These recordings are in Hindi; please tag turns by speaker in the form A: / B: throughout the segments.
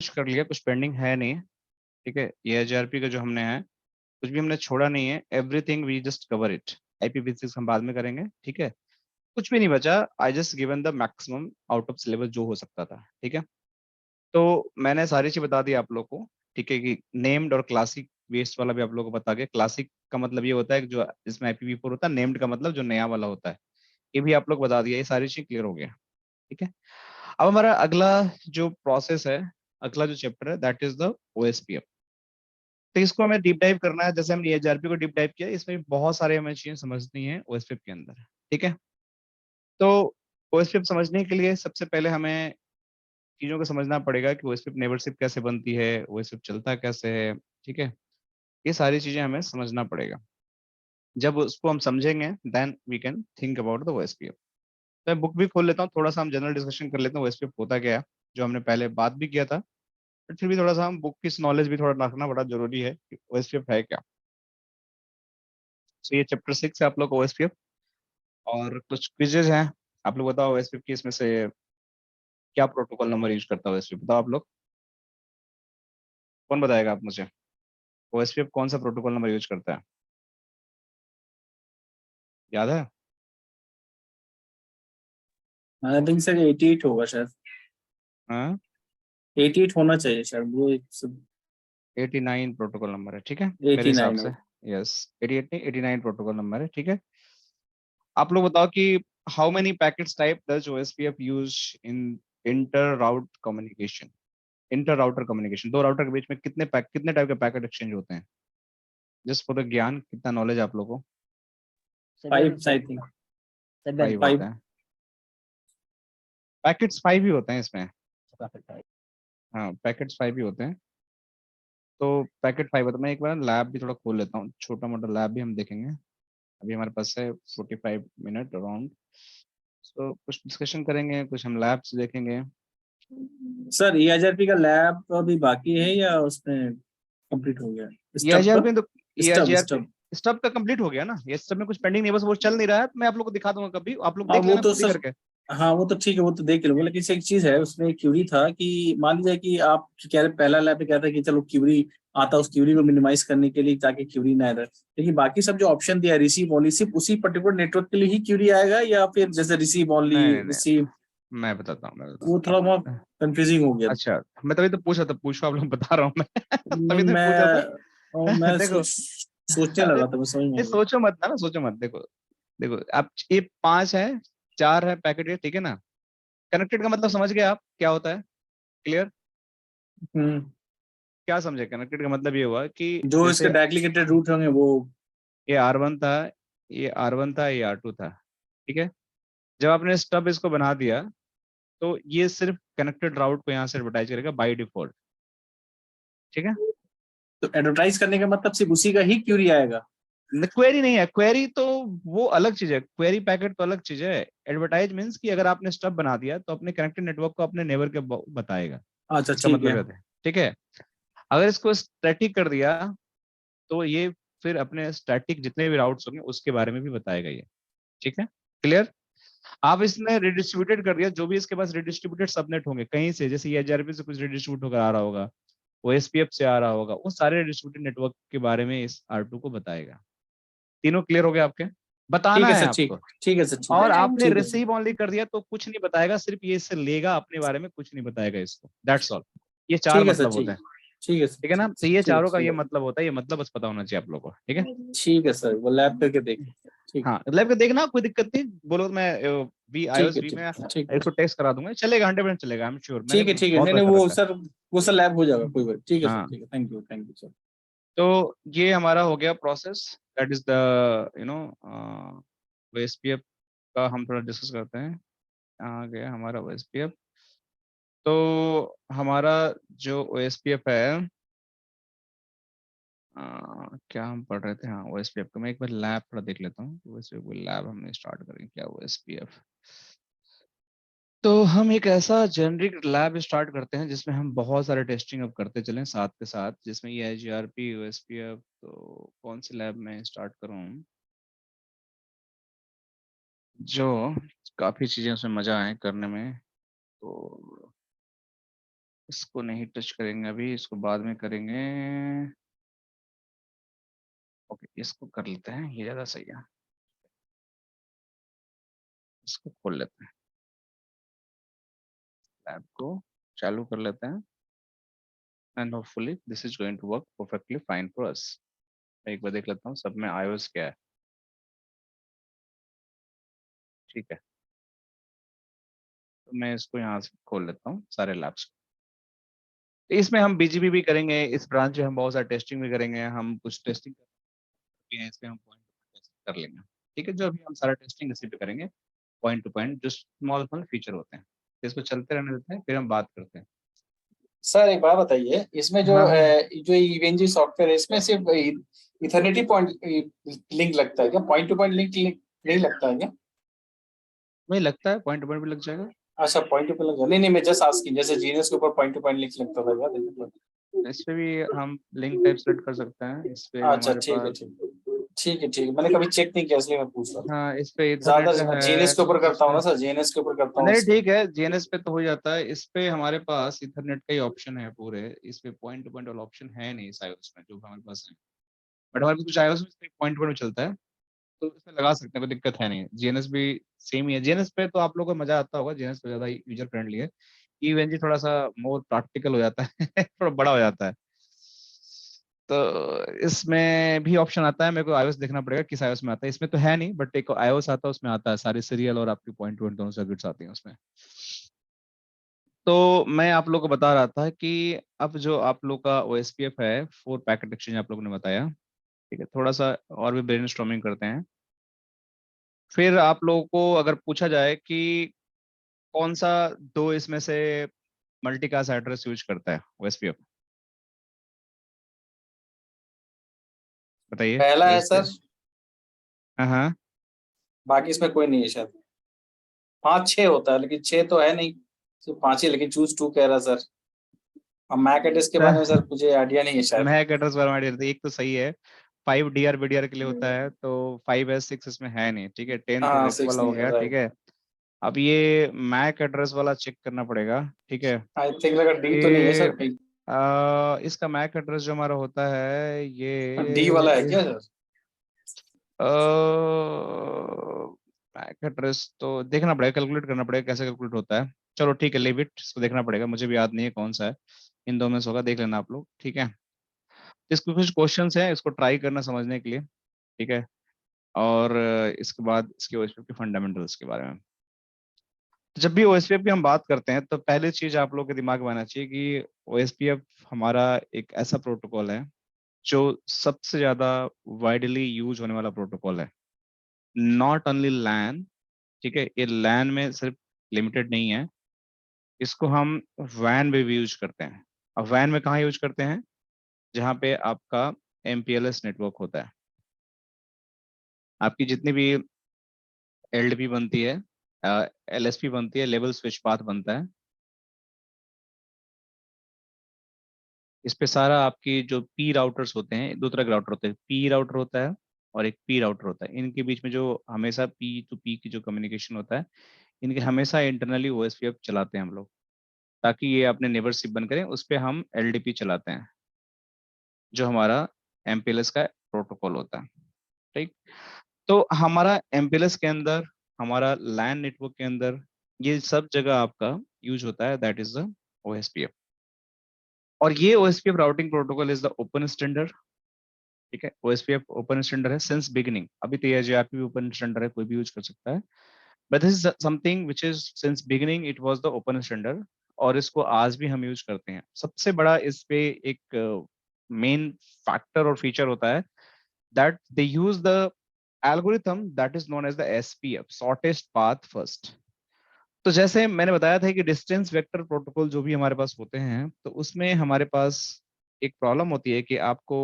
A: कर लिया, कुछ पेंडिंग है नहीं। ठीक है, ये एचआरपी का जो हमने है, कुछ भी हमने छोड़ा नहीं है, everything we just cover it. आईपीवी6 हम बाद में करेंगे, ठीक है। कुछ भी नहीं बचा, I just given the maximum out of syllabus जो हो सकता था, ठीक है। तो मैंने सारी चीज बता दी आप लोग को, ठीक है, कि नेम्ड और क्लासिक बेस्ड वाला भी आप लोगों को बता गया। क्लासिक का मतलब ये होता है कि जो इसमें IPv4 होता है, नेम्ड का मतलब जो नया वाला होता है, ये भी आप लोग बता दिया। ये सारी चीज क्लियर हो गया, ठीक है। अब हमारा अगला जो प्रोसेस है, अगला जो चैप्टर है, दैट इज द OSPF। तो इसको हमें डीप डाइव करना है, जैसे हमने एचआरपी को डीप डाइव किया, इसमें भी बहुत सारे हमें चीजें समझनी है OSPF के अंदर, ठीक है। तो OSPF समझने के लिए सबसे पहले हमें चीजों को समझना पड़ेगा कि OSPF नेबरशिप कैसे बनती है, OSPF चलता कैसे है, ठीक है। ये सारी चीजें हमें समझना पड़ेगा। जब उसको हम समझेंगे, then we can think about the OSPF। तो मैं बुक भी खोल लेता हूँ, थोड़ा सा हम जनरल डिस्कशन कर लेते हैं OSPF होता क्या है, जो हमने पहले बात भी किया था, बट फिर भी थोड़ा सा हम बुक की नॉलेज भी थोड़ा रखना बड़ा जरूरी है कि OSPF है क्या। तो ये चैप्टर 6 है आप लोग OSPF, और कुछ क्विजेज हैं। आप लोग बताओ OSPF की इसमें से क्या प्रोटोकॉल नंबर यूज करता है OSPF, बताओ आप लोग, कौन बताएगा आप मुझे, OSPF कौन सा प्रोटोकॉल नंबर यूज करता है, याद है?
B: आई थिंक सर 88 होगा शायद।
A: हाँ,
B: 88 होना चाहिए शायद, वो एक सब
A: 89 प्रोटोकॉल नंबर है, ठीक है, मेरे हिसाब
B: 89
A: से।
B: हो।
A: यस, 88 नहीं, 89 प्रोटोकॉल नंबर है, ठीक है। आप लोग बताओ कि how many packets type does OSPF use in inter route communication. Inter router communication, दो राउटर के बीच में कितने टाइप के पैकेट एक्सचेंज होते हैं, जस्ट फॉर द ज्ञान, कितना नॉलेज आप लोगों को?
B: 5 आई थिंक।
A: 5 होते
B: 5।
A: हैं, पैकेट्स 5 ही होते हैं इसमें। हाँ, पैकेट्स 5 ही होते हैं। तो पैकेट 5 होता है। मैं एक बार लैब भी थोड़ा खोल लेता हूँ, छोटा मोटा लैब भी हम देखेंगे। अभी हमारे पास है 45 मिनट अराउंड। तो कुछ डिस्कशन करेंगे, कुछ हम लैब्स देखेंगे।
B: सर ERP का लैब अभी बाकी है या उसमें कंप्लीट हो गया?
A: ये
B: स्टब का।
A: आईजीआरपी तो ये
B: स्टब
A: आईजीआरपी
B: स्टब।
A: स्टब का कंप्लीट हो गया ना, ये सब में कुछ पेंडिंग नहीं है, बस वो चल नहीं रहा है। मैं आप लोग को दिखा दूंगा कभी, आप लोग
B: हाँ
A: देख
B: वो
A: लेना
B: तो
A: खुद ही
B: सर।
A: करके।
B: हाँ वो तो ठीक है, वो तो देख लूंगा, लेकिन एक चीज है उसमें, एक क्यूरी था कि मान लीजिए कि आप कह रहे पहला लैब पे कहता है कि चलो क्यूरी आता, उस क्यूरी को मिनिमाइज करने के लिए ताकि क्यूरी ना रहे, लेकिन बाकी सब जो ऑप्शन दिया रिसीव ओनली, सिर्फ उसी पर्टिकुलर नेटवर्क के लिए ही क्यूरी आएगा, या फिर जैसे रिसीव ओनली,
A: नहीं नहीं नहीं,
B: रिसीव,
A: मैं बताता हूँ, मैं बताता
B: वो
A: हूँ
B: थोड़ा बहुत
A: आप।
B: कंफ्यूजिंग हो गया।
A: अच्छा, मैं तभी तो पूछा था, पूछो आप लोग, बता रहा हूँ मैं।
B: नहीं
A: तभी तो पूछा था।
B: मैं
A: देखो,
B: सोचने
A: अरे
B: लगा था, मैं समझ में
A: ये
B: आ गया।
A: सोचो मत ना, सोचो मत। देखो देखो, आप ये 5 है, 4 है पैकेट, ये ठीक है ना। कनेक्टेड का मतलब समझ गए आप क्या होता है, क्लियर?
B: हम्म।
A: क्या समझे, कनेक्टेड का मतलब ये हुआ कि
B: जो इसके
A: जैसे
B: डायरेक्टली कनेक्टेड रूट होंगे वो।
A: ये R1 था, ये R1 था, ये R2 था, ठीक है। जब आपने स्टब इसको बना दिया, तो ये सिर्फ कनेक्टेड राउट को यहाँ से एडवर्टाइज करेगा बाय डिफॉल्ट, ठीक है।
B: तो एडवर्टाइज करने का मतलब सिर्फ उसी का ही क्यूरी आएगा?
A: क्वेरी नहीं है, क्वेरी तो वो अलग चीज है, क्वेरी पैकेट तो अलग चीज है। एडवर्टाइज मीन्स कि अगर आपने स्टब बना दिया तो अपने कनेक्टेड नेटवर्क को अपने नेबर के बताएगा,
B: अच्छा
A: इसका
B: ठीक
A: मतलब
B: है।
A: रहता है, ठीक है। अगर इसको स्टैटिक कर दिया, तो ये फिर अपने स्टैटिक जितने भी राउट्स होंगे उसके बारे में भी बताएगा ये, ठीक है, क्लियर। आप इसने रिडिस्ट्रीब्यूटेड कर दिया, जो भी इसके पास रिडिस्ट्रीब्यूटेड सबनेट होंगे कहीं से, जैसे एचआरपी से कुछ रिडिस्ट्रीब्यूट होकर आ रहा होगा, OSPF से आ रहा होगा, वो सारे डिस्ट्रीब्यूटेड नेटवर्क के बारे में इस R2 को बताएगा। तीनों क्लियर हो गए आपके?
B: ठीक
A: बताना
B: है
A: है
B: सर,
A: आपको।
B: ठीक है सर, ठीक
A: और
B: है,
A: आपने
B: ठीक है सर।
A: रिसीव ओनली कर दिया तो कुछ नहीं बताएगा, सिर्फ ये इससे लेगा अपने बारे में, कुछ नहीं बताएगा इसको, दैट्स ऑल। ये 4
B: ठीक है सर,
A: मतलब होते हैं,
B: ठीक है सर,
A: ठीक है ना।
B: ठीक
A: तो ये
B: ठीक
A: चारों का ये
B: ठीक
A: मतलब होता है, ये मतलब बस पता होना चाहिए आप लोगों को, ठीक है।
B: ठीक है सर, वो लैब करके देख। ठीक।
A: हाँ, लैब का देखना, कोई दिक्कत नहीं, बोलो तो मैं वी
B: ठीक
A: iOS
B: है,
A: V में
B: ठीक।
A: इसको टेस्ट करा दूंगा, चलेगा, 100% चलेगा, आई एम श्योर, मैंने
B: ठीक है,
A: बहुत
B: नहीं
A: बार
B: नहीं,
A: कर
B: वो
A: रखा है।
B: सर, वो सर लैब हो जाएगा, कोई बात। ठीक है सर,
A: हाँ,
B: ठीक है, थैंक यू सर।
A: तो ये हमारा हो गया process, that is the you know OSPF का हम थोड़ा डिस्कस करते हैं। आ गया हमारा OSPF। तो हमारा जो OSPF है, क्या हम पढ़ रहे थे, हाँ OSPF का मैं एक बार लैब थोड़ा देख लेता हूँ, OSPF लैब हमने स्टार्ट करेंगे क्या, OSPF। तो हम एक ऐसा जेनरिक लैब स्टार्ट करते हैं जिसमें हम बहुत सारे टेस्टिंग अब करते चलें साथ के साथ, जिसमें ये IGRP OSPF। तो कौन सी लैब में स्टार्ट करूँ जो काफ़ी चीज़ें उसमें मज़ा आए करने में। तो इसको नहीं टच करेंगे अभी, इसको बाद में करेंगे। ओके, इसको कर लेते हैं, ये ज़्यादा सही है। इसको खोल लेते हैं, लैब को चालू कर लेते हैं, and hopefully this is going to work perfectly fine for us. एक बार देख लेता हूँ सब में iOS क्या है। ठीक है, तो मैं इसको यहाँ से खोल लेता हूँ सारे लैब्स। इसमें हम बीजीबी भी करेंगे, इस ब्रांच में हम बहुत सारा टेस्टिंग भी करेंगे, हम कुछ टेस्टिंग भी है इसमें, हम पॉइंट कर लेंगे। ठीक है, जो अभी हम सारा टेस्टिंग इसी पे करेंगे, पॉइंट टू पॉइंट जो स्मॉल स्मॉल फीचर होते हैं, तो इसको चलते रहने देते हैं, फिर हम बात करते हैं।
B: सर एक बात बताइए, इसमें जो
A: हाँ हाँ,
B: जो ईवेंजी सॉफ्टवेयर है, इसमें सिर्फ इथरनेटी पॉइंट लिंक लगता है क्या? पॉइंट टू पॉइंट लिंक नहीं लगता है क्या?
A: मुझे लगता है पॉइंट टू पॉइंट भी लग जाएगा।
B: अच्छा, पॉइंट टू पॉइंट लग, नहीं नहीं, मैं जस्ट आस्किंग, जैसे जीनियस के ऊपर पॉइंट टू पॉइंट लिंक लगता था क्या?
A: इस पे भी हम लिंक टाइप सेलेक्ट कर सकते हैं, इस पे
B: अच्छा,
A: हमारे
B: ठीक है
A: पास।
B: ठीक है ठीक है ठीक है, मैंने कभी चेक नहीं किया इसलिए मैं पूछ रहा था।
A: हाँ, इस पे इथरनेट
B: ज्यादा
A: है,
B: जीएनएस के ऊपर
A: इस
B: करता हूँ
A: पे
B: ना सर, जीएनएस के ऊपर करता हूँ
A: नहीं
B: इसलिए।
A: ठीक है, जीएनएस पे तो हो जाता है, इस पे हमारे पास इथरनेट का ही ऑप्शन है पूरे, इस पे पॉइंट टू पॉइंट वाला ऑप्शन है नहीं इस iOS में जो हमारे पास है। बट हमारे पास कुछ iOS में पॉइंट टू पॉइंट चलता है, तो इसमें लगा सकते हैं, कोई दिक्कत है नहीं। जीएनएस भी सेम ही है, जीएनएस पे तो आप लोगों को मजा आता होगा, जीएनएस पे ज्यादा यूजर फ्रेंडली है। ईवेंजी थोड़ा सा मोर प्रैक्टिकल हो जाता है थोड़ा बड़ा हो जाता है। तो इसमें भी ऑप्शन आता है, मेरे को iOS देखना पड़ेगा किस iOS में आता है, इसमें तो है नहीं, बट एक iOS आता है उसमें आता है, सारे सीरियल और आपकी पॉइंट टू पॉइंट दोनों सर्किट्स आती हैं उसमें। तो मैं आप लोग को बता रहा था कि अब जो आप लोग का OSPF है, 4 पैकेट एक्सचेंज आप लोगों ने बताया, ठीक है, थोड़ा सा और भी ब्रेनस्टॉर्मिंग करते हैं। फिर आप लोगों को अगर पूछा जाए कि कौन सा दो इसमें से मल्टीकास्ट एड्रेस यूज करता है OSPF, बताइए
B: पहला है
A: जल्दी से।
B: सर,
A: हाँ हाँ,
B: बाकी इसमें कोई नहीं है शायद। 5 6 होता है, लेकिन 6 तो है नहीं, सिर्फ 5 ही, लेकिन चूज 2 कह रहा सर। अब मैक एड्रेस के बारे में सर मुझे आइडिया नहीं है शायद।
A: मैक एड्रेस बारे एक तो सही है, 5 DR BDR के लिए होता है, तो 5S6 इसमें है नहीं, ठीक है, 10 तो
B: हाँ,
A: वेब
B: 6
A: वाला हो
B: नहीं है,
A: गया, ठीक
B: राइट।
A: है। अब ये मैक एड्रेस वाला चेक करना पड़ेगा, ठीक है।
B: आई थिंक लगा डी तो नहीं है
A: ये
B: सर कहीं?
A: इसका मैक एड्रेस जो हमारा होता है
B: डी वाला है
A: ये
B: क्या सर?
A: मैक एड्रेस तो देखना पड़ेगा, कैलकुलेट करना पड़ेगा कैसे कैलकुलेट होता है। चलो ठीक है, लीव इट, इसको देखना पड़ेगा, मुझे भी याद नहीं है कौन सा है, इन दो में से होगा, देख लेना आप लोग, ठीक है। इसके कुछ क्वेश्चंस हैं, इसको ट्राई करना समझने के लिए, ठीक है। और इसके बाद इसके OSPF के फंडामेंटल्स के बारे में। तो जब भी OSPF की हम बात करते हैं, तो पहली चीज आप लोग के दिमाग में आना चाहिए कि OSPF हमारा एक ऐसा प्रोटोकॉल है जो सबसे ज्यादा वाइडली यूज होने वाला प्रोटोकॉल है। नॉट ओनली लैन, ठीक है, ये लैन में सिर्फ लिमिटेड नहीं है, इसको हम वैन में भी यूज करते हैं। अब वैन में कहाँ यूज करते हैं? जहाँ पे आपका MPLS नेटवर्क होता है, आपकी जितनी भी LDP बनती है, LSP बनती है, लेवल स्विच पाथ बनता है, इस पे सारा आपकी जो पी राउटर्स होते हैं, दो तरह के राउटर होते हैं, पी राउटर होता है और एक पी राउटर होता है, इनके बीच में जो हमेशा P2P की जो कम्युनिकेशन होता है, इनके हमेशा इंटरनली OSPF चलाते हैं हम लोग, ताकि ये अपने नेबरशिप बन करें, उस पर हम LDP चलाते हैं, जो हमारा MPLS का प्रोटोकॉल होता है, ठीक। तो हमारा MPLS के अंदर, हमारा लैन नेटवर्क के अंदर, ये सब जगह आपका यूज होता है, दैट इज द OSPF। और ये OSPF routing protocol is the open standard, ठीक है। OSPF ओपन स्टैंडर्ड है सिंस बिगिनिंग, अभी तो ARP भी ओपन स्टैंडर्ड है, कोई भी यूज कर सकता है, but this is something which is since beginning it was the open standard, और इसको आज भी हम यूज करते हैं। सबसे बड़ा इस पे एक मेन फैक्टर और फीचर होता है that they use the algorithm that is known as the SPF, shortest path first. तो जैसे मैंने बताया था कि डिस्टेंस वेक्टर प्रोटोकॉल जो भी हमारे पास होते हैं, तो उसमें हमारे पास एक प्रॉब्लम होती है कि आपको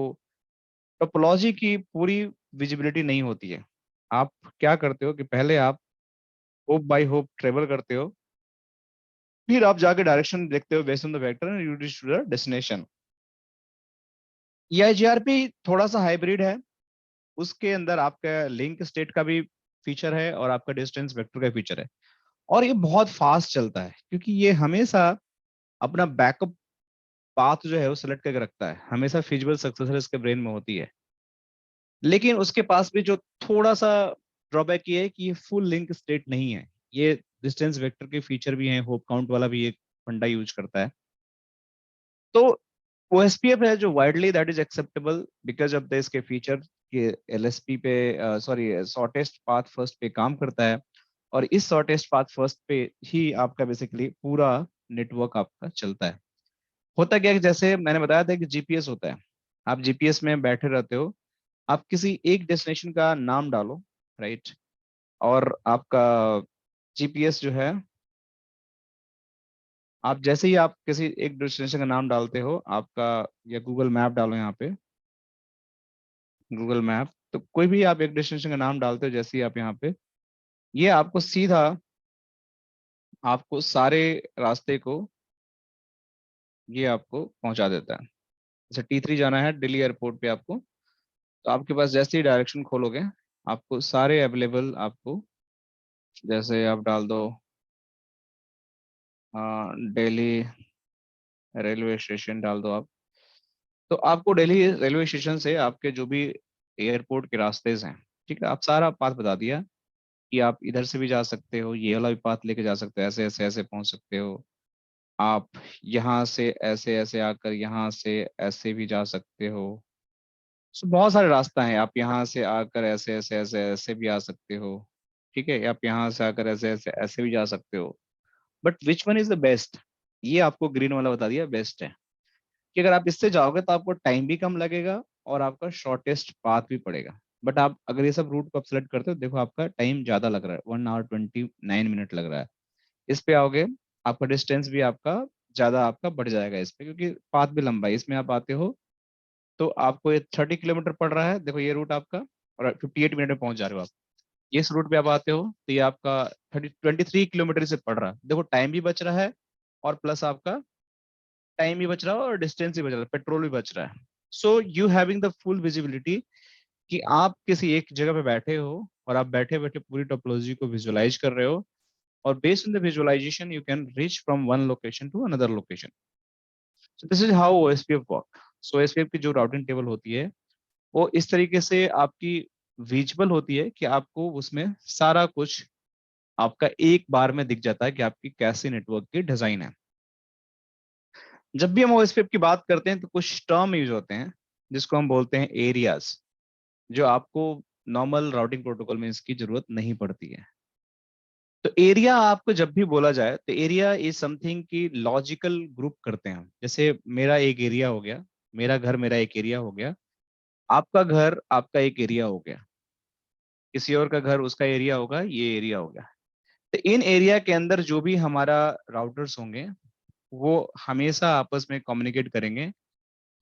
A: टोपोलॉजी की पूरी विजिबिलिटी नहीं होती है। आप क्या करते हो कि पहले आप होप बाय होप ट्रेवल करते हो, फिर आप जाके डायरेक्शन देखते हो based on the vector and you reach to the destination. ये जीआरपी थोड़ा सा हाइब्रिड है, उसके अंदर आपका लिंक स्टेट का भी फीचर है और आपका डिस्टेंस वेक्टर का फीचर है, और ये बहुत फास्ट चलता है क्योंकि ये हमेशा अपना बैकअप पाथ जो है वो सेलेक्ट करके रखता है, हमेशा फिजिबल सक्सेसर इसके ब्रेन में होती है। लेकिन उसके पास भी जो थोड़ा सा ड्रॉबैक ये है कि ये फुल लिंक स्टेट नहीं है, ये डिस्टेंस वेक्टर के फीचर भी हैं, होप काउंट वाला भी एक फंडा यूज करता है। तो ओएसपीएफ है जो widely that is acceptable because of the इसके फीचर कि एलएसपी पे सॉरी शॉर्टेस्ट पाथ फर्स्ट पे काम करता है, और इस शॉर्टेस्ट पाथ फर्स्ट पे ही आपका बेसिकली पूरा नेटवर्क आपका चलता है। होता क्या है कि जैसे मैंने बताया था कि जीपीएस होता है, आप जीपीएस में बैठे रहते हो, आप किसी एक डेस्टिनेशन का नाम डालो, राइट, और आपका जीपीएस जो है, आप जैसे ही आप किसी एक डेस्टिनेशन का नाम डालते हो आपका, या गूगल मैप डालो यहाँ पे, गूगल मैप, तो कोई भी आप एक डेस्टिनेशन का नाम डालते हो जैसे ही आप यहाँ पे, ये आपको सीधा आपको सारे रास्ते को ये आपको पहुंचा देता है। जैसे T3 जाना है दिल्ली एयरपोर्ट पे आपको, तो आपके पास जैसे ही डायरेक्शन खोलोगे आपको सारे अवेलेबल आपको, जैसे आप डाल दो दिल्ली रेलवे स्टेशन डाल दो आप, तो आपको दिल्ली रेलवे स्टेशन से आपके जो भी एयरपोर्ट के रास्ते हैं, ठीक है, आप सारा पाथ बता दिया कि आप इधर से भी जा सकते हो, ये वाला भी पाथ लेके जा सकते हो, ऐसे ऐसे ऐसे पहुंच सकते हो आप, यहाँ से ऐसे ऐसे आकर यहाँ से ऐसे भी जा सकते हो। सो बहुत सारे रास्ता हैं, आप यहाँ से आकर ऐसे ऐसे ऐसे ऐसे भी आ सकते हो, ठीक है, आप यहाँ से आकर ऐसे ऐसे ऐसे भी जा सकते हो। But which one is the best, ये आपको ग्रीन वाला बता दिया बेस्ट है, कि अगर आप इससे जाओगे तो आपको टाइम भी कम लगेगा और आपका शॉर्टेस्ट पाथ भी पड़ेगा। बट आप अगर ये सब रूट को आप सेलेक्ट करते हो, देखो आपका टाइम ज्यादा लग रहा है, 1 hour 29 minute लग रहा है। इस पे आओगे आपका डिस्टेंस भी आपका ज्यादा आपका बढ़ जाएगा इस पे, क्योंकि पाथ भी लंबा है। इसमें आप आते हो तो आपको ये 30 किलोमीटर पड़ रहा है, देखो ये रूट आपका, और 58 मिनट में पहुंच जा रहे हो आप। इस रूट पे आप आते हो तो ये आपका 23 किलोमीटर से पड़ रहा है, देखो टाइम भी बच रहा है और प्लस आपका टाइम भी बच रहा है और डिस्टेंस भी बच रहा है, पेट्रोल भी बच रहा है। So you having the full visibility कि आप किसी एक जगह पे बैठे हो और आप बैठे बैठे पूरी टोपोलॉजी को विजुअलाइज कर रहे हो, और based on the visualisation you can reach from one location to another location. So this is how OSPF work. So OSPF की जो राउटिंग टेबल होती है वो इस तरीके से आपकी विजिबल होती है कि आपको उसमें सारा कुछ आपका एक बार में दिख जाता है कि आपकी कैसी नेटवर्क की डिजाइन है। जब भी हम ओएसपीएफ की बात करते हैं तो कुछ टर्म यूज होते हैं जिसको हम बोलते हैं एरियाज, जो आपको नॉर्मल राउटिंग प्रोटोकॉल में इसकी जरूरत नहीं पड़ती है। तो एरिया आपको जब भी बोला जाए तो एरिया इज समथिंग की लॉजिकल ग्रुप करते हैं हम। जैसे मेरा एक एरिया हो गया, मेरा घर मेरा एक एरिया हो गया, आपका घर आपका एक एरिया हो गया, किसी और का घर उसका एरिया होगा, ये एरिया हो गया। तो इन एरिया के अंदर जो भी हमारा राउटर्स होंगे वो हमेशा आपस में कम्युनिकेट करेंगे,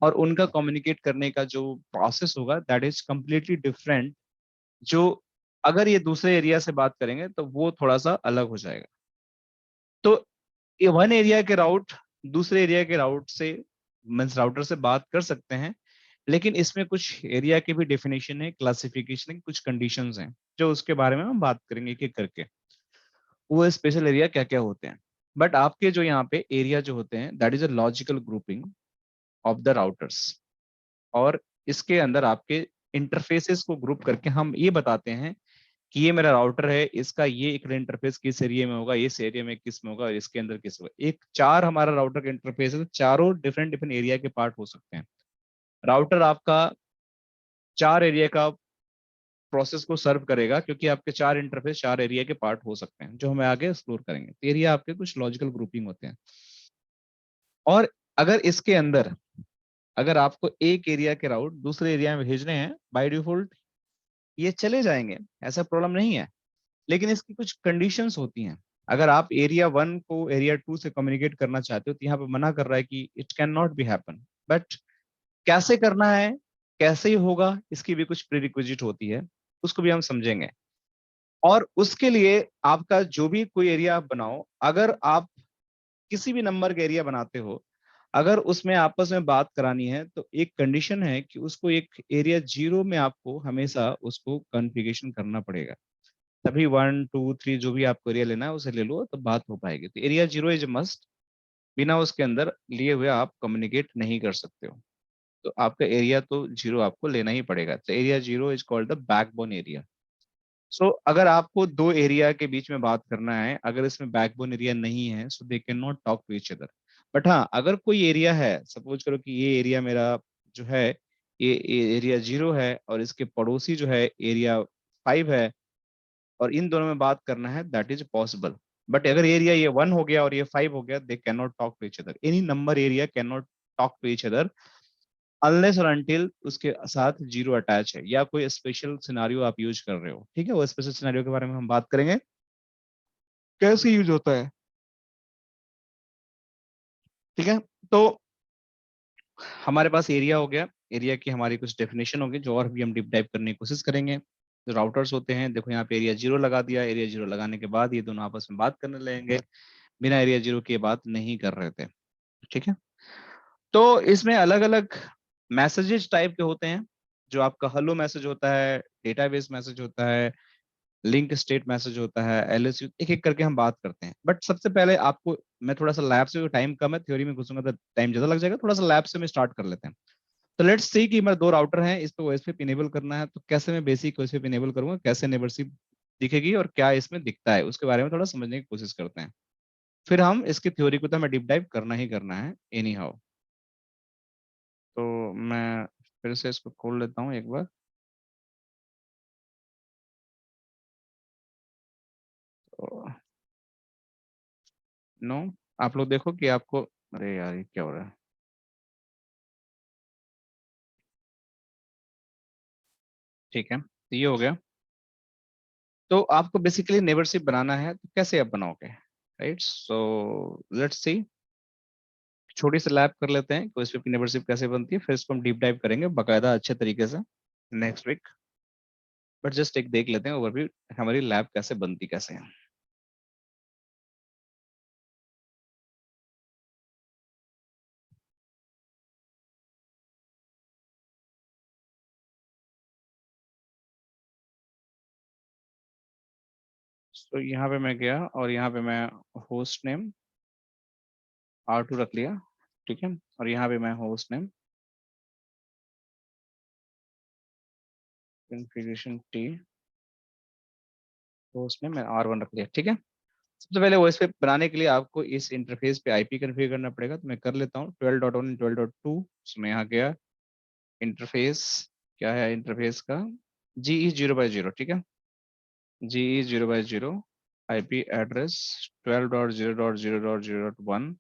A: और उनका कम्युनिकेट करने का जो प्रोसेस होगा दैट इज कम्प्लीटली डिफरेंट। जो अगर ये दूसरे एरिया से बात करेंगे तो वो थोड़ा सा अलग हो जाएगा। तो ये वन एरिया के राउट दूसरे एरिया के राउट से मीन्स राउटर से बात कर सकते हैं, लेकिन इसमें कुछ एरिया की भी डेफिनेशन है, क्लासिफिकेशन है, कुछ कंडीशंस हैं जो उसके बारे में हम बात करेंगे एक एक करके, वो स्पेशल एरिया क्या क्या होते हैं। बट आपके जो यहाँ पे एरिया जो होते हैं that is a logical grouping of the routers, और इसके अंदर आपके इंटरफेसेस को ग्रुप करके हम ये बताते हैं कि ये मेरा राउटर है, इसका ये एक इंटरफेस किस एरिया में होगा, इस एरिया में किस में होगा, और इसके अंदर किस होगा। एक चार हमारा राउटर का इंटरफेस है, तो चारों डिफरेंट डिफरेंट एरिया के पार्ट हो सकते हैं। राउटर आपका चार एरिया का प्रोसेस को सर्व करेगा, क्योंकि आपके चार इंटरफेस चार एरिया के पार्ट हो सकते हैं, जो हमें आगे एक्सप्लोर करेंगे। तो एरिया आपके कुछ लॉजिकल ग्रुपिंग होते हैं। और अगर इसके अंदर अगर आपको एक एरिया के राउट दूसरे एरिया में भेजने हैं, बाय डिफॉल्ट ये चले जाएंगे, ऐसा प्रॉब्लम नहीं है। लेकिन इसकी कुछ कंडीशंस होती हैं। अगर आप एरिया 1 को एरिया 2 से कम्युनिकेट करना चाहते हो तो यहाँ पे मना कर रहा है कि it can not be happen. But कैसे करना है, कैसे ही होगा, इसकी भी कुछ प्रीरिक्विजिट होती है, उसको भी हम समझेंगे। और उसके लिए आपका जो भी कोई एरिया आप बनाओ, अगर आप किसी भी नंबर का एरिया बनाते हो, अगर उसमें आपस में बात करानी है तो एक कंडीशन है कि उसको एक एरिया 0 में आपको हमेशा उसको कॉन्फ़िगरेशन करना पड़ेगा, तभी 1 2 3 जो भी आपको एरिया लेना है उसे ले लो तो बात हो पाएगी। तो एरिया 0 इज मस्ट। बिना उसके अंदर लिए हुए आप कम्युनिकेट नहीं कर सकते हो। तो आपका एरिया तो 0 आपको लेना ही पड़ेगा। तो area 0 is called the backbone area. So अगर आपको 2 एरिया के बीच में बात करना है, अगर इसमें बैकबोन एरिया नहीं है, so they can not talk to each other. But हाँ, अगर कोई एरिया है, सपोज़ करो कि ये एरिया मेरा जो है, ये एरिया 0 है और इसके पड़ोसी जो है एरिया 5 है और इन दोनों में बात करना है, दैट इज़ पॉसिबल। बट अगर एरिया ये 1 हो गया और ये 5 हो गया, they can not talk to each other. Any number area can not talk to each other unless और अंटिल उसके साथ 0 अटैच है या कोई स्पेशल सिनेरियो आप यूज़ कर रहे हो, ठीक है? वो स्पेशल सिनेरियो के बारे में हम बात करेंगे, कैसे यूज़ होता है, ठीक है? तो हमारे पास एरिया हो गया, एरिया की हमारी कुछ डेफिनेशन होगी जो और भी हम डीप डाइव करने की कोशिश करेंगे। जो राउटर्स होते हैं, देखो यहाँ पे एरिया 0 लगा दिया, एरिया 0 लगाने के बाद ये दोनों आपस में बात करने लगेंगे, बिना एरिया 0 के बात नहीं कर रहे थे, ठीक है? तो इसमें अलग-अलग मैसेजेस टाइप के होते हैं, जो आपका हेलो मैसेज होता है, डेटाबेस मैसेज होता है, लिंक स्टेट मैसेज होता है, एलएसयू एक-एक करके हम बात करते हैं। बट सबसे पहले आपको मैं थोड़ा-सा लैब से टाइम कम है, थ्योरी में घुसूँगा तो टाइम ज़्यादा लग जाएगा, थोड़ा-सा लैब से मैं स्टार्ट कर लेते हैं। तो लेट्स सी कि मेरे 2 राउटर हैं, इस पे ओएसपी इनेबल करना है, तो कैसे मैं बेसिक ओएसपी इनेबल करूँगा, कैसे नेबरशिप दिखेगी और क्या इसमें दिखता है, उसके बारे में थोड़ा समझने की कोशिश करते हैं। फिर हम इसकी थ्योरी को तो हमें डीप डाइव करना ही करना है एनी हाउ। तो मैं फिर से इसको खोल लेता हूँ एक बार। तो नो, आप लोग देखो कि आपको अरे यार! ये क्या हो रहा है? ठीक है, तो ये हो गया। तो आपको बेसिकली नेबरशिप बनाना है, तो कैसे आप बनाओगे? राइट? सो लेट्स सी छोटी सी लैब कर लेते हैं कि ओएसपी नेबरशिप कैसे बनती है, फिर इसको हम डीप डाइव करेंगे बाकायदा अच्छे तरीके से नेक्स्ट वीक। बट जस्ट एक देख लेते हैं ओवरव्यू हमारी लैब कैसे बनती कैसे है। तो यहाँ पे मैं गया और यहाँ पे मैं होस्ट नेम R2 रख लिया, ठीक है? और यहाँ पे मैं host name configuration T host name मैं R1 रख लिया, ठीक है? सबसे पहले ओएसपी बनाने के लिए आपको इस इंटरफ़ेस पे आईपी कॉन्फ़िगर करना पड़ेगा, तो मैं कर लेता हूँ 12.1 12.2 सो मैं यहाँ गया इंटरफ़ेस क्या है इंटरफ़ेस का जीई 0/0 ठीक है? जीई 0/0 आईपी एड्रेस 12.0.0.0.1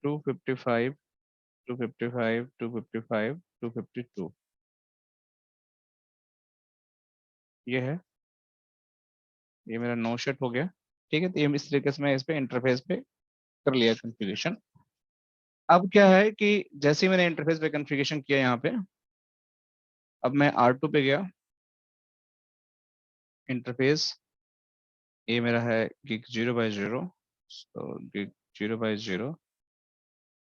A: 255 255 255 252 ये है, ये मेरा नो शट हो गया, ठीक है? तो ये इस तरीके से मैं इस पे इंटरफ़ेस पे कर लिया कॉन्फ़िगरेशन। अब क्या है कि जैसे ही मैंने इंटरफ़ेस पे कॉन्फ़िगरेशन किया यहाँ पे, अब मैं R2 पे गया, इंटरफ़ेस ये मेरा है gig 0/0 so gig 0/0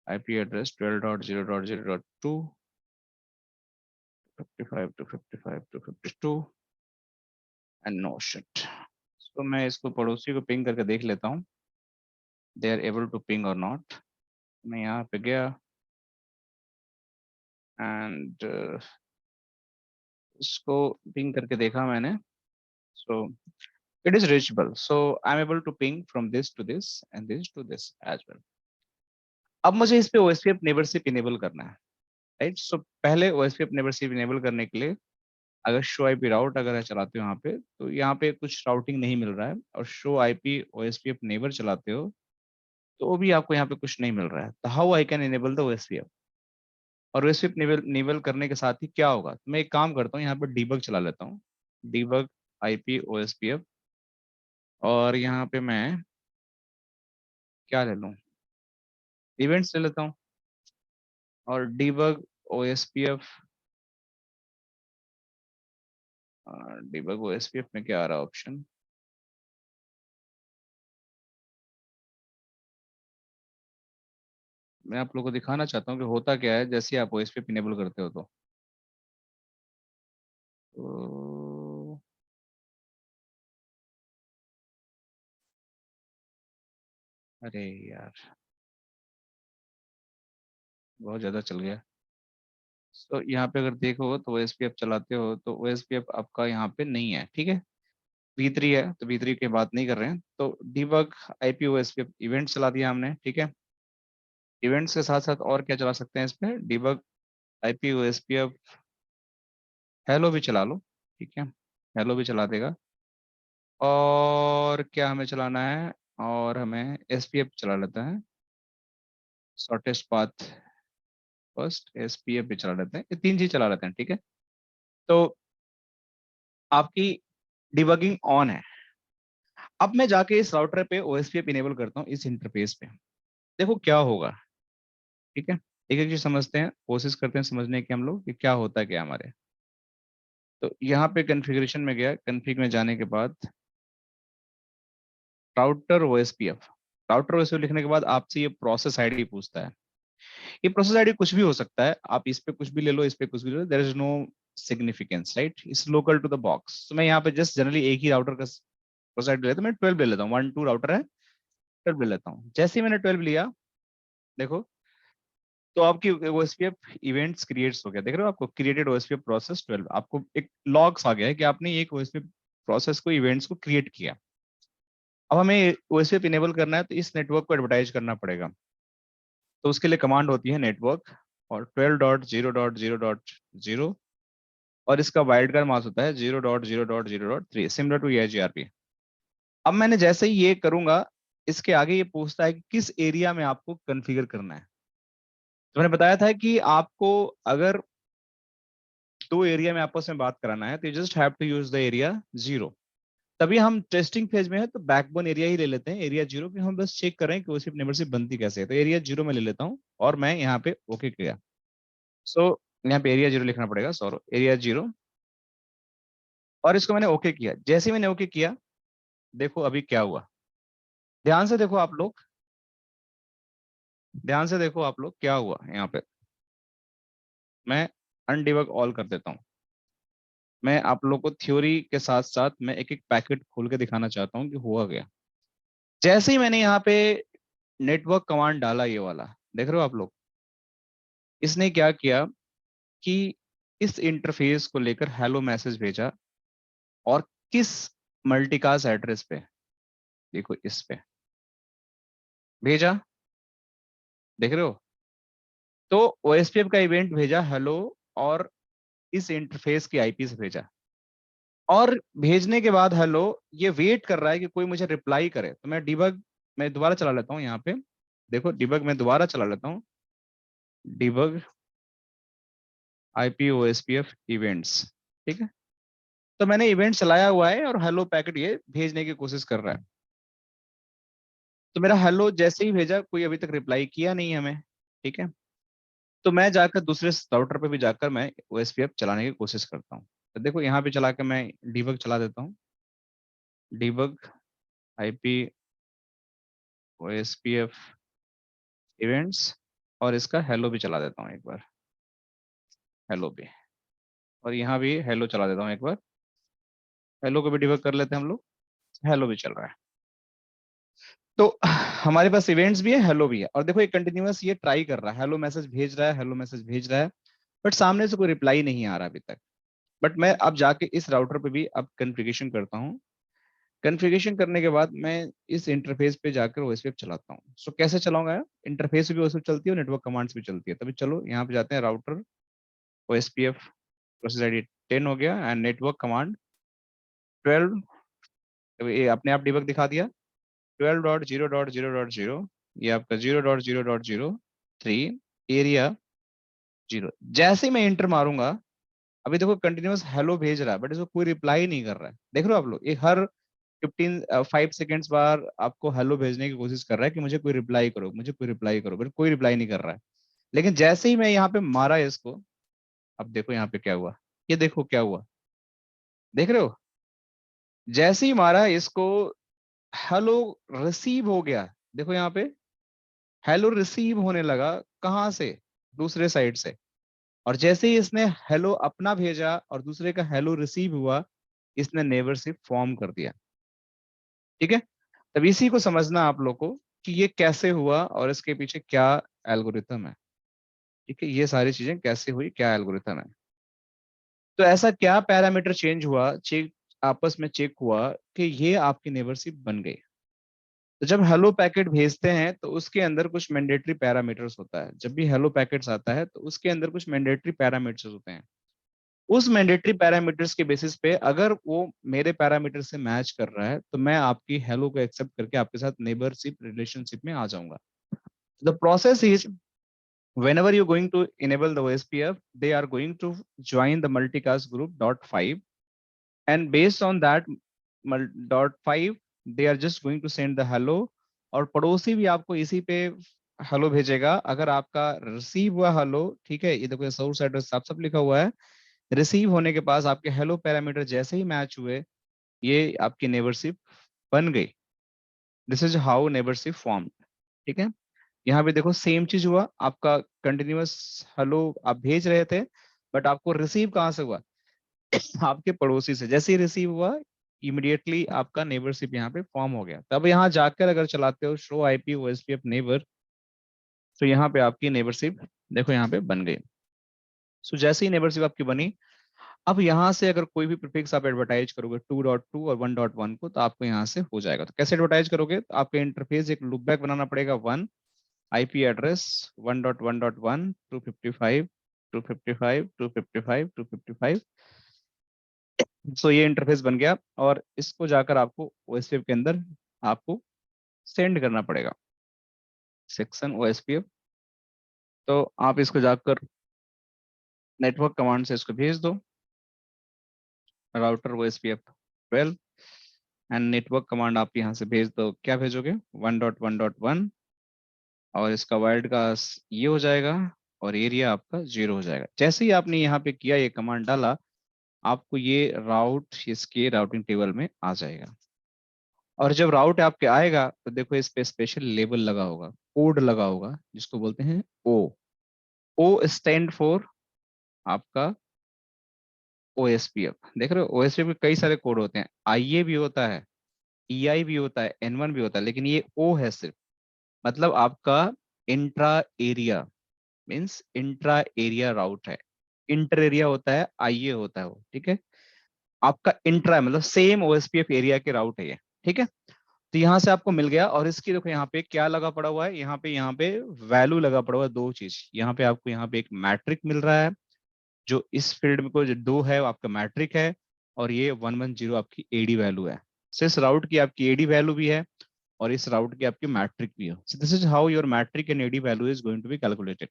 A: IP address 12.0.0.2 55 to 55 to 52 and no shut. तो मैं इसको पड़ोसी को पिंग करके देख लेता हूँ, they are able to ping और नॉट। मैं यहाँ पे गया एंड इसको पिंग करके देखा मैंने, so it is reachable, so I am able to ping from this to this and this to this as well. अब मुझे इस पे ओएसपीएफ नेबरशिप इनेबल करना है, राइट? सो पहले ओएसपीएफ नेबरशिप इनेबल करने के लिए अगर शो आईपी राउट अगर चलाते हो यहाँ पे, तो यहाँ पे कुछ राउटिंग नहीं मिल रहा है और शो आईपी ओएसपीएफ नेबर चलाते हो, तो भी आपको यहाँ पे कुछ नहीं मिल रहा है। तो how I can enable the OSPF और ओएसपीएफ इनेबल इनेबल करने के साथ ही क्या होगा? तो मैं एक काम करता हूँ, यहाँ पे डीबग चला लेता हूँ। डीबग आईपी ओएसपीएफ और यहाँ पे मैं क्या ले लूँ? इवेंट्स ले लेता हूँ और डीबग ओएसपीएफ डीबग ओएसपीएफ में क्या आ रहा है ऑप्शन? मैं आप लोगों को दिखाना चाहता हूँ कि होता क्या है जैसे ही आप ओएसपीएफ इनेबल करते हो तो। तो अरे यार! बहुत ज़्यादा चल गया। तो यहाँ पे अगर देखो तो ओएसपीएफ चलाते हो तो ओएसपीएफ आपका यहाँ पे नहीं है, ठीक है। V3 है तो V3 की बात नहीं कर रहे हैं। तो डीबग आईपी ओएसपीएफ इवेंट चला दिया हमने, ठीक है। इवेंट्स के साथ साथ और क्या चला सकते हैं इस पे, डीबग आईपी ओएसपीएफ हेलो भी चला लो, ठीक है। हेलो भी चला देगा। और क्या हमें चलाना है, और हमें एसपीएफ चला लेता है, शॉर्टेस्ट पाथ फर्स्ट, एसपीएफ भी चला लेते हैं, ये 3 चीज चला लेते हैं, ठीक है। तो आपकी डिबगिंग ऑन है। अब मैं जाके इस राउटर पे ओएसपीएफ इनेबल करता हूँ इस इंटरफेस पे, देखो क्या होगा, ठीक है। एक एक चीज समझते हैं, कोशिश करते हैं समझने की हम लोग कि क्या होता है क्या हमारे। तो यहाँ पे कॉन्फ़िगरेशन में गया, कॉन्फ़िग में जाने के बाद राउटर ओएसपीएफ, राउटर ओएसपीएफ लिखने के बाद आपसे ये प्रोसेस आईडी पूछता है। ये प्रोसेस आईडी कुछ भी हो सकता है, आप इस पे कुछ भी ले लो, इस पे कुछ भी ले लो, there is no significance, right, it's local to the box. तो मैं यहाँ पे जस्ट जनरली एक ही राउटर का प्रोसेस आईडी लेता हूँ, मैं 12 ले लेता हूँ, 1 2 राउटर है, 12 ले लेता हूँ। जैसे ही मैंने 12 लिया, देखो तो आपकी ओएसपीएफ इवेंट्स क्रिएट्स हो गया, देख रहे हो आपको क्रिएटेड ओएसपीएफ प्रोसेस 12, आपको एक लॉग्स आ गया है कि आपने एक ओएसपीएफ प्रोसेस को इवेंट्स को क्रिएट किया। अब हमें ओएसपीएफ इनेबल करना है तो इस नेटवर्क को एडवर्टाइज करना पड़ेगा। तो उसके लिए कमांड होती है नेटवर्क और 12.0.0.0 और इसका वाइल्ड कार्ड मास होता है 0.0.0.3 सिमिलर टू एजीआरपी। अब मैंने जैसे ही ये करूंगा, इसके आगे ये पूछता है कि किस एरिया में आपको कॉन्फ़िगर करना है। तो मैंने बताया था कि आपको अगर 2 एरिया में आपस में बात कराना है तो you just have to use the area 0। तभी हम टेस्टिंग फेज में है तो बैकबोन एरिया ही ले लेते हैं, एरिया 0 की हम बस चेक कर रहे हैं कि ओसीप नेबरशिप बनती कैसे है। तो एरिया 0 में ले लेता हूँ और मैं यहाँ पे ओके किया। सो यहाँ पे एरिया 0 लिखना पड़ेगा, सॉरी एरिया 0, और इसको मैंने ओके किया। जैसे ही मैंने ओके किया, देखो अभी क्या हुआ, ध्यान से देखो आप लोग, ध्यान से देखो आप लोग क्या हुआ यहाँ पे। मैं अनडिबग ऑल कर देता हूँ। मैं आप लोग को थ्योरी के साथ साथ मैं एक एक पैकेट खोल के दिखाना चाहता हूँ कि हुआ गया। जैसे ही मैंने यहाँ पे नेटवर्क कमांड डाला, ये वाला देख रहे हो आप लोग, इसने क्या किया कि इस इंटरफेस को लेकर हेलो मैसेज भेजा, और किस मल्टीकास्ट एड्रेस पे, देखो इस पे भेजा, देख रहे हो। तो ओएसपीएफ का इवेंट भेजा हेलो, और इस इंटरफेस की आईपी से भेजा, और भेजने के बाद हेलो ये वेट कर रहा है कि कोई मुझे रिप्लाई करे। तो मैं डिबग, मैं दोबारा चला लेता हूँ यहाँ पे, देखो डिबग मैं दोबारा चला लेता हूँ, डिबग आईपी ओएसपीएफ इवेंट्स, ठीक है। तो मैंने इवेंट चलाया हुआ है और हेलो पैकेट ये भेजने की कोशिश कर रहा है। तो मेरा हेलो जैसे ही भेजा, कोई अभी तक रिप्लाई किया नहीं हमें, ठीक है। तो मैं जाकर दूसरे राउटर पे भी जाकर मैं ओएसपीएफ चलाने की कोशिश करता हूँ। तो देखो यहाँ पे चला के मैं डिबग चला देता हूँ, डिबग आईपी ओएसपीएफ इवेंट्स, और इसका हेलो भी चला देता हूँ एक बार, हेलो भी, और यहाँ भी हेलो चला देता हूँ एक बार, हेलो को भी डिबग कर लेते हैं हम लोग, हेलो भी चल रहा है। तो हमारे पास इवेंट्स भी है, हेलो भी है, और देखो ये कंटिन्यूअस ये ट्राई कर रहा है, हेलो मैसेज भेज रहा है, हेलो मैसेज भेज रहा है, बट सामने से कोई रिप्लाई नहीं आ रहा अभी तक। बट मैं अब जाके इस राउटर पे भी अब कॉन्फ़िगरेशन करता हूँ। कॉन्फ़िगरेशन करने के बाद मैं इस इंटरफेस पे जाकर ओएसपीएफ चलाता हूँ। सो कैसे चलाऊंगा, इंटरफेस भी ओएसपीएफ चलती है और नेटवर्क कमांड्स भी चलती है। तभी चलो यहाँ पे जाते हैं, राउटर ओएसपीएफ प्रोसेस आईडी 10 हो गया, एंड नेटवर्क कमांड 12, ये अपने आप डिबग दिखा दिया, 12.0.0.0, ये आपका 0.0.0.3 एरिया 0। जैसे ही मैं इंटर मारूंगा, अभी देखो कंटिन्यूअस हेलो भेज रहा है बट इसको कोई रिप्लाई नहीं कर रहा है, देख रहे हो आप लोग, ये हर 5 सेकेंड्स बार आपको हेलो भेजने की कोशिश कर रहा है कि मुझे कोई रिप्लाई करो, मुझे कोई रिप्लाई करो, बट कोई रिप्लाई नहीं कर रहा है। लेकिन जैसे ही मैं यहाँ पे मारा इसको, अब देखो यहाँ पे क्या हुआ, ये देखो क्या हुआ, देख रहे हो, जैसे ही मारा इसको हेलो रिसीव हो गया, देखो यहाँ पे हेलो रिसीव होने लगा, कहाँ से, दूसरे साइड से। और जैसे ही इसने हेलो अपना भेजा और दूसरे का हेलो रिसीव हुआ, इसने नेबरशिप फॉर्म कर दिया, ठीक है। तब इसी को समझना आप लोग को कि ये कैसे हुआ और इसके पीछे क्या एल्गोरिथम है। ठीक है, ये सारी चीजें कैसे हुई, क्या एल्गोरिथम है। तो ऐसा क्या पैरामीटर चेंज हुआ, चेक आपस में चेक हुआ कि ये आपकी नेबरशिप बन गई। तो जब हेलो पैकेट भेजते हैं तो उसके अंदर कुछ मैंडेटरी पैरामीटर्स होता है। जब भी हेलो पैकेट्स आता है तो उसके अंदर कुछ मैंडेटरी पैरामीटर्स होते हैं। उस मैंडेटरी पैरामीटर्स के बेसिस पे अगर वो मेरे पैरामीटर से मैच कर रहा है तो मैं आपकी हेलो को एक्सेप्ट करके आपके साथ नेबरशिप रिलेशनशिप में आ जाऊंगा। The process is whenever you're going to enable the OSPF, they are going to join the multicast group .5, and based on that .5 they are just going to send the hello, और पड़ोसी भी आपको इसी पे हेलो भेजेगा। अगर आपका रिसीव हुआ हेलो, ठीक है, ये देखो सोर्स एड्रेस साफ साफ लिखा हुआ है, रिसीव होने के पास आपके हेलो पैरामीटर जैसे ही मैच हुए, ये आपकी नेबरशिप बन गई। This is how neighbourship form. ठीक है, यहाँ पे देखो सेम चीज हुआ, आपका कंटिन्यूअस हेलो आप भेज रहे थे, बट आपको रिसीव कहाँ से हुआ आपके पड़ोसी से। जैसे ही रिसीव हुआ इमीडिएटली आपका नेबरशिप यहाँ पे फॉर्म हो गया। तब यहाँ जाकर अगर चलाते हो शो आईपी ओएसपीएफ नेबर, तो यहाँ पे आपकी नेबरशिप देखो यहाँ पे बन गई। सो जैसे ही नेबरशिप आपकी बनी, अब यहाँ से अगर कोई भी प्रीफिक्स आप एडवर्टाइज करोगे 2.2 और 1.1 को, तो आपको यहाँ से हो जाएगा। तो कैसे एडवर्टाइज करोगे, तो आपका इंटरफेस एक लूपबैक बनाना पड़ेगा। 1 आईपी एड्रेस 1.1.1 255 255 255 255। सो ये इंटरफेस बन गया और इसको जाकर आपको ओएसपीएफ के अंदर आपको सेंड करना पड़ेगा, सेक्शन ओएसपीएफ। तो आप इसको जाकर नेटवर्क कमांड से इसको भेज दो, router OSPF 12, and network command आप यहाँ से भेज दो। क्या भेजोगे, 1.1.1, और इसका वाइल्ड का ये हो जाएगा और एरिया आपका 0 हो जाएगा। जैसे ही आपने यहाँ पे किया, ये कमांड डाला, आपको ये राउट इसके राउटिंग टेबल में आ जाएगा। और जब राउट आपके आएगा तो देखो इस पे स्पेशल लेबल लगा होगा, कोड लगा होगा, जिसको बोलते हैं ओ। ओ स्टैंड फॉर आपका ओएसपीएफ। देख रहे हो, ओएसपीएफ के कई सारे कोड होते हैं, आईए भी होता है, ईआई भी होता है, एन1 भी होता है, लेकिन ये ओ है सिर्फ। मतलब आपका intra area means intra area route है। इंटर एरिया होता है, आईए होता है वो, ठीक है। आपका इंट्रा मतलब सेम ओएसपीएफ एरिया के राउट है ये, ठीक है। तो यहाँ से आपको मिल गया, और इसकी देखो यहाँ पे क्या लगा पड़ा हुआ है, यहाँ पे वैल्यू लगा पड़ा हुआ है। दो चीज यहाँ पे आपको, यहाँ पे एक मैट्रिक मिल रहा है, जो इस फील्ड में को जो 2 है वो आपका मैट्रिक है, और ये 110 आपकी एडी वैल्यू है। सो इस राउट की आपकी एडी वैल्यू भी है और इस राउट की आपकी मैट्रिक भी है। So this is how your metric and AD value is going to be calculated.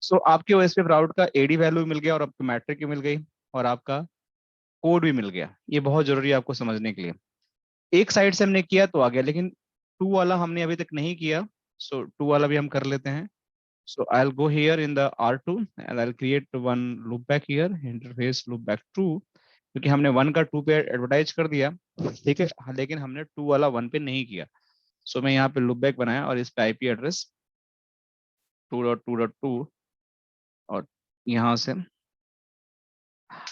A: So आपके ओएसपीएफ राउट का एडी वैल्यू मिल गया और आपकी मैट्रिक भी मिल गई और आपका कोड भी मिल गया। ये बहुत जरूरी है आपको समझने के लिए। एक साइड से हमने किया तो आ गया, लेकिन 2 वाला हमने अभी तक नहीं किया। सो 2 वाला भी हम कर लेते हैं। So I'll go here in the R2 and I'll create one loopback here, interface loopback 2, क्योंकि हमने 1 का 2 पे एडवर्टाइज कर दिया, ठीक है, लेकिन हमने 2 वाला 1 पे नहीं किया। सो मैं यहाँ पे लूपबैक बनाया और इस पे आईपी एड्रेस 2.2.2, और यहाँ से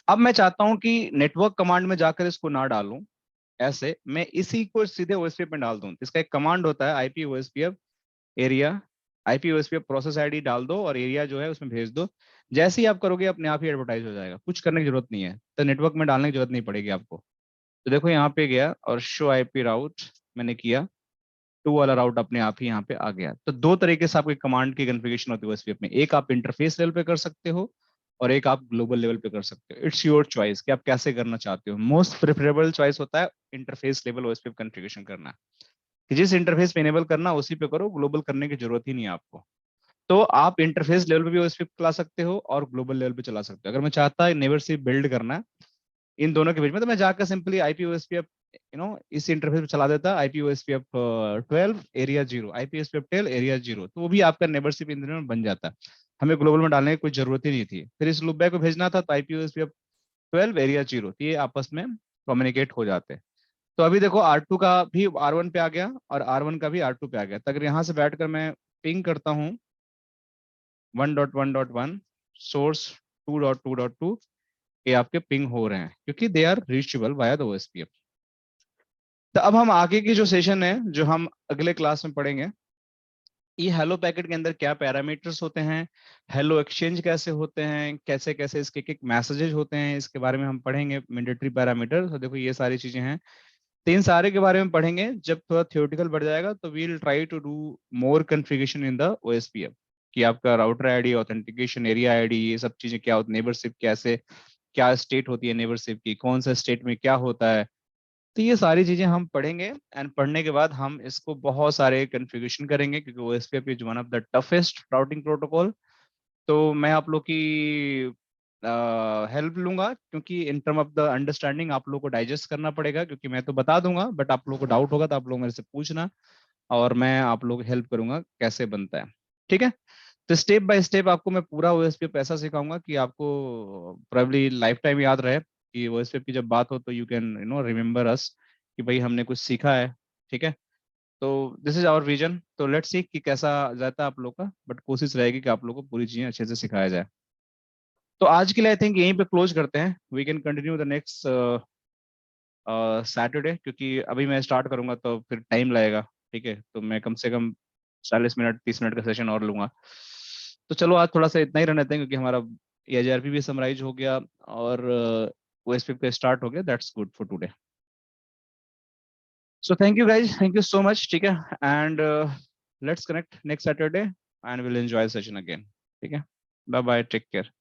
A: अब मैं चाहता हूँ कि नेटवर्क कमांड में जाकर इसको ना डालूं, ऐसे मैं इसी को सीधे ओएसपीएफ में डाल दूं। इसका एक कमांड होता है IP OSPF area, IP OSPF process ID डाल दो और एरिया जो है उसमें भेज दो। जैसे ही आप करोगे अपने आप ही एडवर्टाइज हो जाएगा, कुछ करने की जरूरत नहीं है, तो नेटवर्क में डालने की जरूरत नहीं पड़ेगी आपको। तो देखो यहाँ पे गया और शो आईपी राउट मैंने किया, 2 वाला राउट अपने आप ही यहाँ पे आ गया। तो 2 तरीके से आपके कमांड की कॉन्फ़िगरेशन होती है ओएसपीएफ में, एक आप इंटरफेस लेवल पे कर सकते हो और एक आप ग्लोबल लेवल पे कर सकते हो। इट्स योर चॉइस कि आप कैसे करना चाहते हो। मोस्ट प्रेफरेबल चॉइस होता है इंटरफेस लेवल ओएसपीएफ कॉन्फ़िगरेशन करना, कि जिस इंटरफेस पे इनेबल करना उसी पे करो, ग्लोबल करने की जरूरत ही नहीं है आपको। तो आप इंटरफेस लेवल पे भी ओएसपीएफ चला सकते हो और ग्लोबल लेवल पे चला सकते हो। अगर मैं चाहता है नेबर से बिल्ड करना इन दोनों के बीच में, तो मैं जाकर सिंपली आईपी ओएसपीएफ इस इंटरफेस पे चला देता, IP OSPF 12 area 0, IP OSPF 12 area 0, तो वो भी आपका नेबरशिप इन दोनों में बन जाता। हमें ग्लोबल में डालने की कोई जरूरत ही नहीं थी। फिर इस लूपबैक को भेजना था तो आईपी ओएसपीएफ 12 एरिया 0, तो ये आपस में कम्युनिकेट हो जाते हैं। तो अभी देखो R2 का भी R1 पे आ गया और R1 का भी R2 पे आ गया। तो अगर यहाँ से बैठकर मैं पिंग करता हूँ 1.1.1 सोर्स 2.2.2, ये आपके पिंग हो रहे हैं क्योंकि they are reachable via the OSPF. तो अब हम आगे की जो सेशन है, जो हम अगले क्लास में पढ़ेंगे, ये हेलो पैकेट के अंदर क्या पैरामीटर्स होते हैं, हेलो एक्सचेंज कैसे होते हैं, कैसे कैसे इसके एक मैसेजेस होते हैं, इसके बारे में हम पढ़ेंगे। मैंडेटरी पैरामीटर, तो देखो ये सारी चीजें हैं, तो इन सारे के बारे में पढ़ेंगे। जब थोड़ा थियोरेटिकल बढ़ जाएगा तो we will try to do more configuration in the OSPF, कि आपका router ID, authentication, area ID, ये सब चीजें क्या होती है, नेबरशिप कैसे, क्या स्टेट होती है नेबरशिप की, कौन सा स्टेट में क्या होता है, तो ये सारी चीजें हम पढ़ेंगे। एंड पढ़ने के बाद हम इसको बहुत सारे कॉन्फ़िगरेशन करेंगे, क्योंकि OSPF is one of the toughest routing protocol. तो मैं आप लोग की हेल्प लूंगा, क्योंकि in term of the understanding आप लोगों को डाइजेस्ट करना पड़ेगा, क्योंकि मैं तो बता दूंगा, बट आप लोगों को डाउट होगा तो आप लोग मेरे से पूछना, और मैं आप लोग हेल्प करूंगा कैसे बनता है। ठीक है, तो स्टेप बाय स्टेप आपको मैं पूरा ओएसपीएफ ऐसा सिखाऊंगा कि आपको प्रोबेबली लाइफ टाइम याद रहे, कि ओएसपीएफ की जब बात हो तो यू कैन रिमेम्बर अस, कि भाई हमने कुछ सीखा है। ठीक है, तो दिस इज आवर विजन। तो लेट्स सी कि कैसा जाता है आप लोग का, बट कोशिश रहेगी कि आप लोग को पूरी चीजें अच्छे से सिखाया जाए। तो आज के लिए आई थिंक यहीं पे क्लोज करते हैं, we can continue the next Saturday, क्योंकि अभी मैं स्टार्ट करूंगा तो फिर टाइम लगेगा। ठीक है, तो मैं कम से कम 40 मिनट 30 मिनट का सेशन और लूंगा। तो चलो आज थोड़ा सा इतना ही रहने देते हैं, क्योंकि हमारा एजेआरपी भी समराइज हो गया और ओएसपी पे स्टार्ट हो गया। That's good for today. So thank you guys, thank you so much. ठीक है, and let's connect next Saturday and will enjoy session again. ठीक है, बाय बाय, टेक केयर।